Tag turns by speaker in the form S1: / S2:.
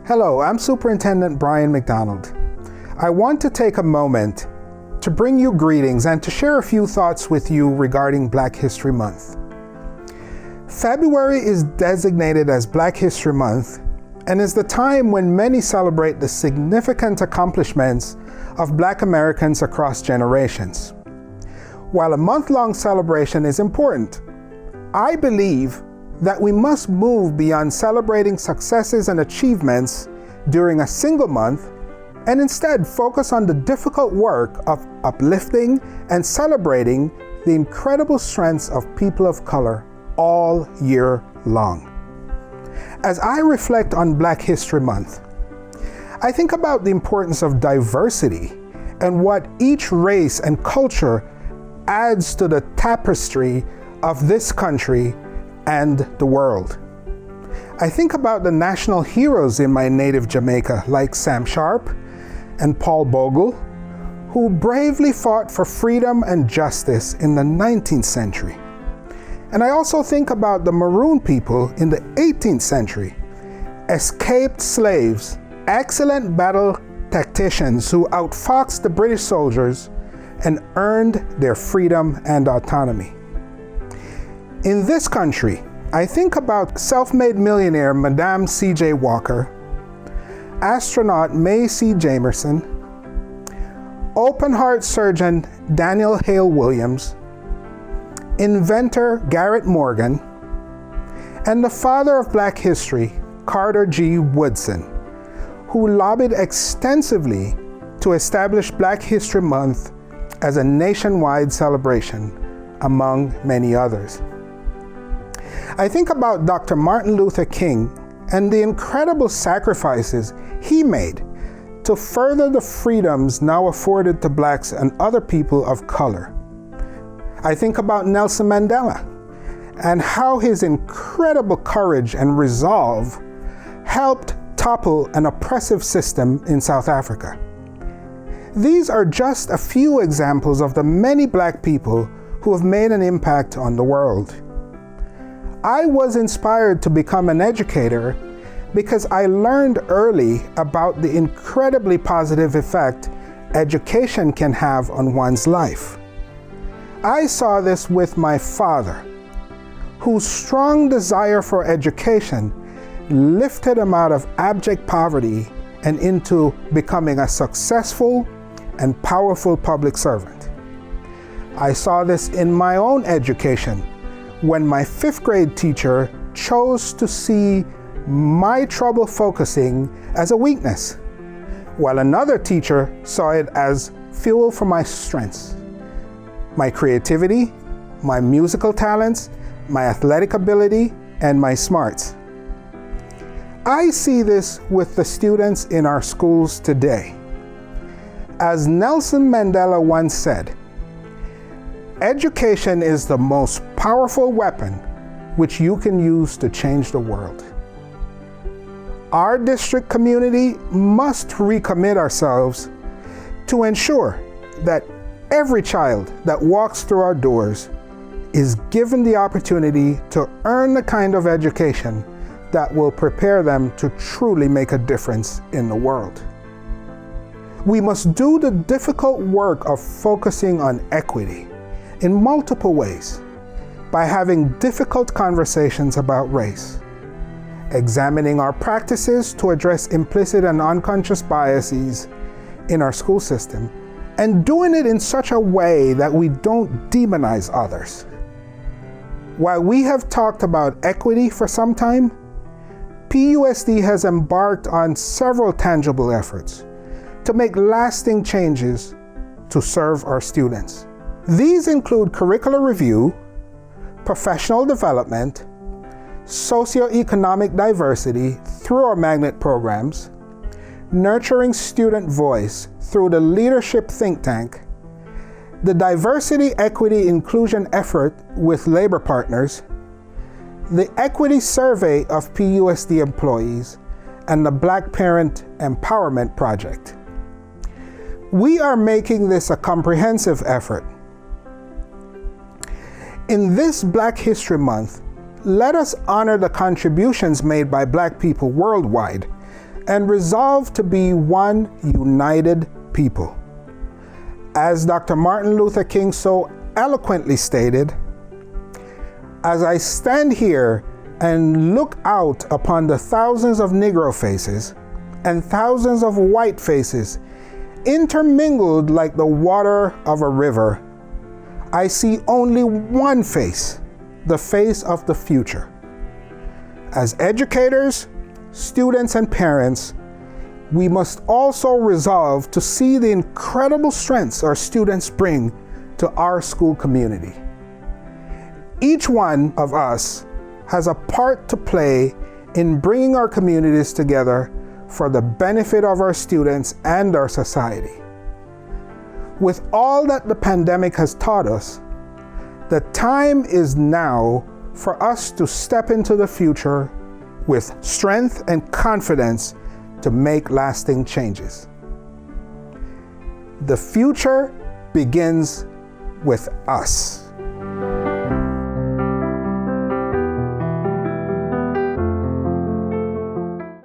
S1: Hello, I'm Superintendent McDonald. I want to take a moment to bring you greetings and to share a few thoughts with you regarding Black History Month. February is designated as Black History Month and is the time when many celebrate the significant accomplishments of Black Americans across generations. While a month-long celebration is important, I believe that we must move beyond celebrating successes and achievements during a single month and instead focus on the difficult work of uplifting and celebrating the incredible strengths of people of color all year long. As I reflect on Black History Month, I think about the importance of diversity and what each race and culture adds to the tapestry of this country and the world. I think about the national heroes in my native Jamaica, like Sam Sharp and Paul Bogle, who bravely fought for freedom and justice in the 19th century. And I also think about the Maroon people in the 18th century, escaped slaves, excellent battle tacticians who outfoxed the British soldiers and earned their freedom and autonomy. In this country, I think about self-made millionaire Madame C.J. Walker, astronaut Mae C. Jamerson, open-heart surgeon Daniel Hale Williams, inventor Garrett Morgan, and the father of Black history, Carter G. Woodson, who lobbied extensively to establish Black History Month as a nationwide celebration, among many others. I think about Dr. Martin Luther King and the incredible sacrifices he made to further the freedoms now afforded to Blacks and other people of color. I think about Nelson Mandela and how his incredible courage and resolve helped topple an oppressive system in South Africa. These are just a few examples of the many Black people who have made an impact on the world. I was inspired to become an educator because I learned early about the incredibly positive effect education can have on one's life. I saw this with my father, whose strong desire for education lifted him out of abject poverty and into becoming a successful and powerful public servant. I saw this in my own education when my 5th grade teacher chose to see my trouble focusing as a weakness, while another teacher saw it as fuel for my strengths, my creativity, my musical talents, my athletic ability, and my smarts. I see this with the students in our schools today. As Nelson Mandela once said, education is the most powerful weapon which you can use to change the world. Our district community must recommit ourselves to ensure that every child that walks through our doors is given the opportunity to earn the kind of education that will prepare them to truly make a difference in the world. We must do the difficult work of focusing on equity in multiple ways by having difficult conversations about race, examining our practices to address implicit and unconscious biases in our school system, and doing it in such a way that we don't demonize others. While we have talked about equity for some time, PUSD has embarked on several tangible efforts to make lasting changes to serve our students. These include curricular review, professional development, socioeconomic diversity through our magnet programs, nurturing student voice through the Leadership Think Tank, the Diversity, Equity, Inclusion effort with labor partners, the Equity Survey of PUSD employees, and the Black Parent Empowerment Project. We are making this a comprehensive effort. In this Black History Month, let us honor the contributions made by Black people worldwide and resolve to be one united people. As Dr. Martin Luther King so eloquently stated, as I stand here and look out upon the thousands of Negro faces and thousands of white faces intermingled like the water of a river, I see only one face, the face of the future. As educators, students, and parents, we must also resolve to see the incredible strengths our students bring to our school community. Each one of us has a part to play in bringing our communities together for the benefit of our students and our society. With all that the pandemic has taught us, the time is now for us to step into the future with strength and confidence to make lasting changes. The future begins with us.